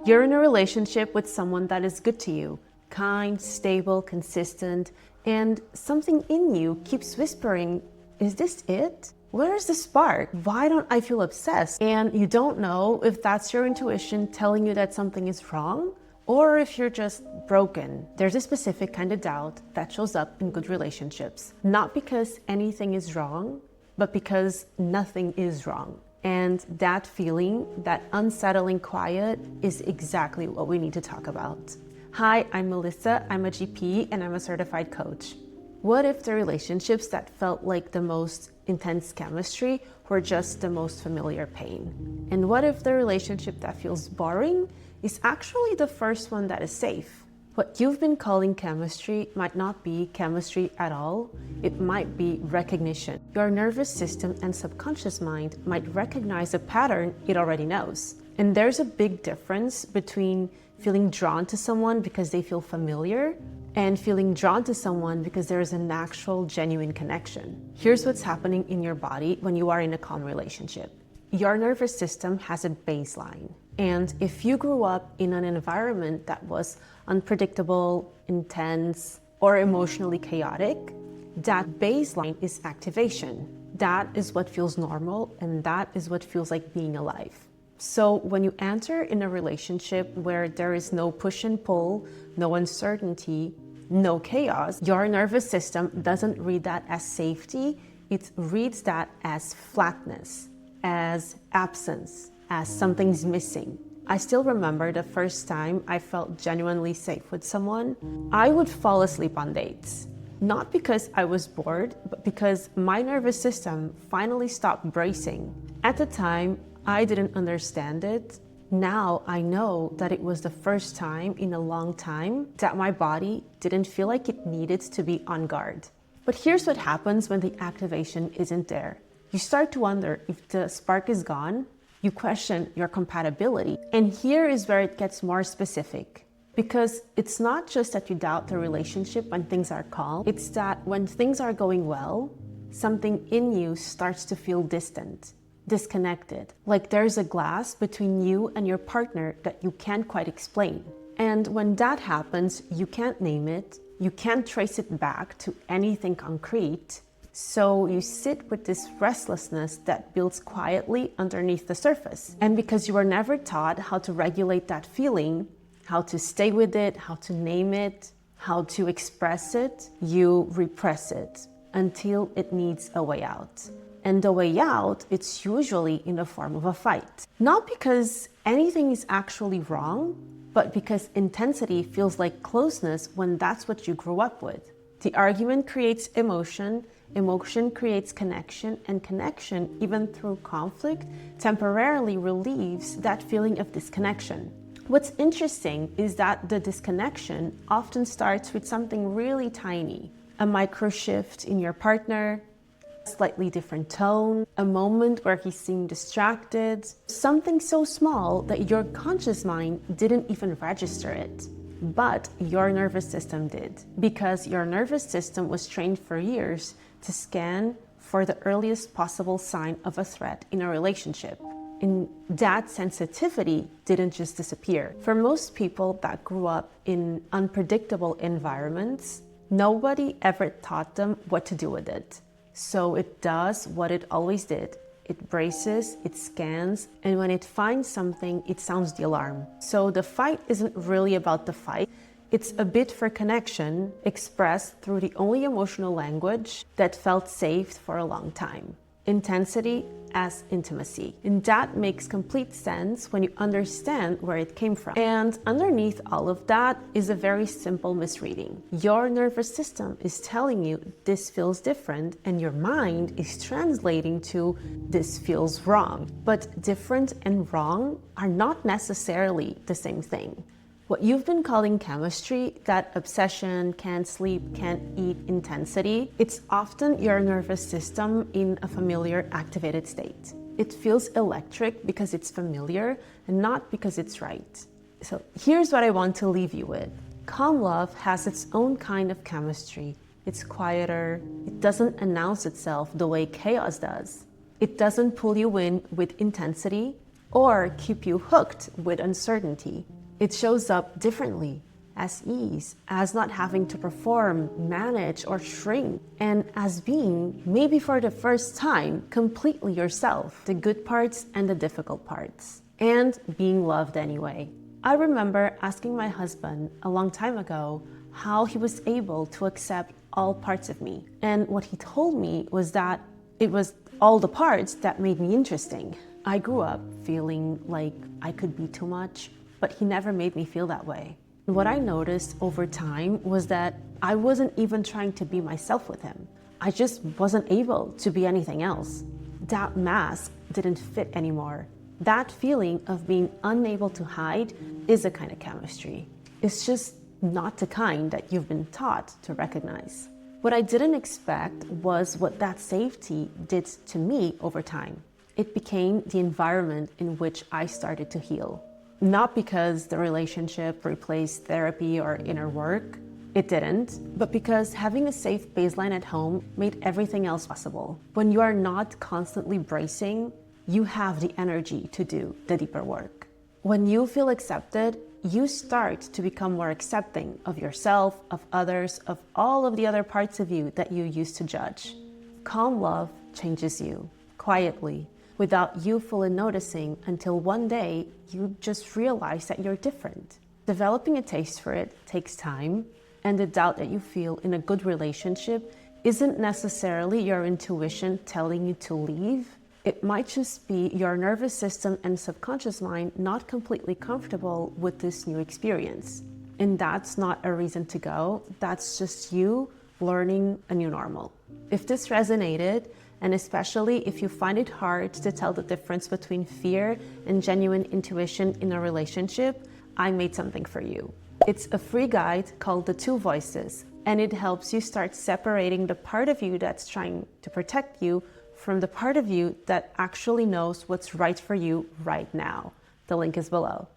You're in a relationship with someone that is good to you, kind, stable, consistent, and something in you keeps whispering, is this it? Where is the spark? Why don't I feel obsessed? And you don't know if that's your intuition telling you that something is wrong or if you're just broken. There's a specific kind of doubt that shows up in good relationships, not because anything is wrong, but because nothing is wrong. And that feeling, that unsettling quiet, is exactly what we need to talk about. Hi, I'm Melissa, I'm a GP, and I'm a certified coach. What if the relationships that felt like the most intense chemistry were just the most familiar pain? And what if the relationship that feels boring is actually the first one that is safe? What you've been calling chemistry might not be chemistry at all. It might be recognition. Your nervous system and subconscious mind might recognize a pattern it already knows. And there's a big difference between feeling drawn to someone because they feel familiar and feeling drawn to someone because there is an actual genuine connection. Here's what's happening in your body when you are in a calm relationship. Your nervous system has a baseline. And if you grew up in an environment that was unpredictable, intense, or emotionally chaotic, that baseline is activation. That is what feels normal, and that is what feels like being alive. So when you enter in a relationship where there is no push and pull, no uncertainty, no chaos, your nervous system doesn't read that as safety, it reads that as flatness, as absence, as something's missing. I still remember the first time I felt genuinely safe with someone. I would fall asleep on dates. Not because I was bored, but because my nervous system finally stopped bracing. At the time, I didn't understand it. Now I know that it was the first time in a long time that my body didn't feel like it needed to be on guard. But here's what happens when the activation isn't there. You start to wonder if the spark is gone. You question your compatibility. And here is where it gets more specific. Because it's not just that you doubt the relationship when things are calm, it's that when things are going well, something in you starts to feel distant, disconnected. Like there's a glass between you and your partner that you can't quite explain. And when that happens, you can't name it, you can't trace it back to anything concrete. So you sit with this restlessness that builds quietly underneath the surface. And because you were never taught how to regulate that feeling, how to stay with it, how to name it, how to express it, you repress it until it needs a way out. And the way out, it's usually in the form of a fight. Not because anything is actually wrong, but because intensity feels like closeness when that's what you grew up with. The argument creates emotion, emotion creates connection, and connection, even through conflict, temporarily relieves that feeling of disconnection. What's interesting is that the disconnection often starts with something really tiny. A micro shift in your partner, a slightly different tone, a moment where he seemed distracted, something so small that your conscious mind didn't even register it. But your nervous system did, because your nervous system was trained for years to scan for the earliest possible sign of a threat in a relationship. And that sensitivity didn't just disappear. For most people that grew up in unpredictable environments, nobody ever taught them what to do with it. So it does what it always did. It braces, it scans, and when it finds something, it sounds the alarm. So the fight isn't really about the fight. It's a bid for connection expressed through the only emotional language that felt safe for a long time. Intensity as intimacy. And that makes complete sense when you understand where it came from. And underneath all of that is a very simple misreading. Your nervous system is telling you this feels different, and your mind is translating to this feels wrong. But different and wrong are not necessarily the same thing. What you've been calling chemistry, that obsession, can't sleep, can't eat intensity, it's often your nervous system in a familiar activated state. It feels electric because it's familiar and not because it's right. So here's what I want to leave you with. Calm love has its own kind of chemistry. It's quieter. It doesn't announce itself the way chaos does. It doesn't pull you in with intensity or keep you hooked with uncertainty. It shows up differently, as ease, as not having to perform, manage, or shrink, and as being, maybe for the first time, completely yourself, the good parts and the difficult parts, and being loved anyway. I remember asking my husband a long time ago how he was able to accept all parts of me, and what he told me was that it was all the parts that made me interesting. I grew up feeling like I could be too much, but he never made me feel that way. What I noticed over time was that I wasn't even trying to be myself with him. I just wasn't able to be anything else. That mask didn't fit anymore. That feeling of being unable to hide is a kind of chemistry. It's just not the kind that you've been taught to recognize. What I didn't expect was what that safety did to me over time. It became the environment in which I started to heal. Not because the relationship replaced therapy or inner work, it didn't, but because having a safe baseline at home made everything else possible. When you are not constantly bracing, you have the energy to do the deeper work. When you feel accepted, you start to become more accepting of yourself, of others, of all of the other parts of you that you used to judge. Calm love changes you, quietly, without you fully noticing, until one day you just realize that you're different. Developing a taste for it takes time, and the doubt that you feel in a good relationship isn't necessarily your intuition telling you to leave. It might just be your nervous system and subconscious mind not completely comfortable with this new experience. And that's not a reason to go, that's just you learning a new normal. If this resonated, and especially if you find it hard to tell the difference between fear and genuine intuition in a relationship, I made something for you. It's a free guide called The Two Voices, and it helps you start separating the part of you that's trying to protect you from the part of you that actually knows what's right for you right now. The link is below.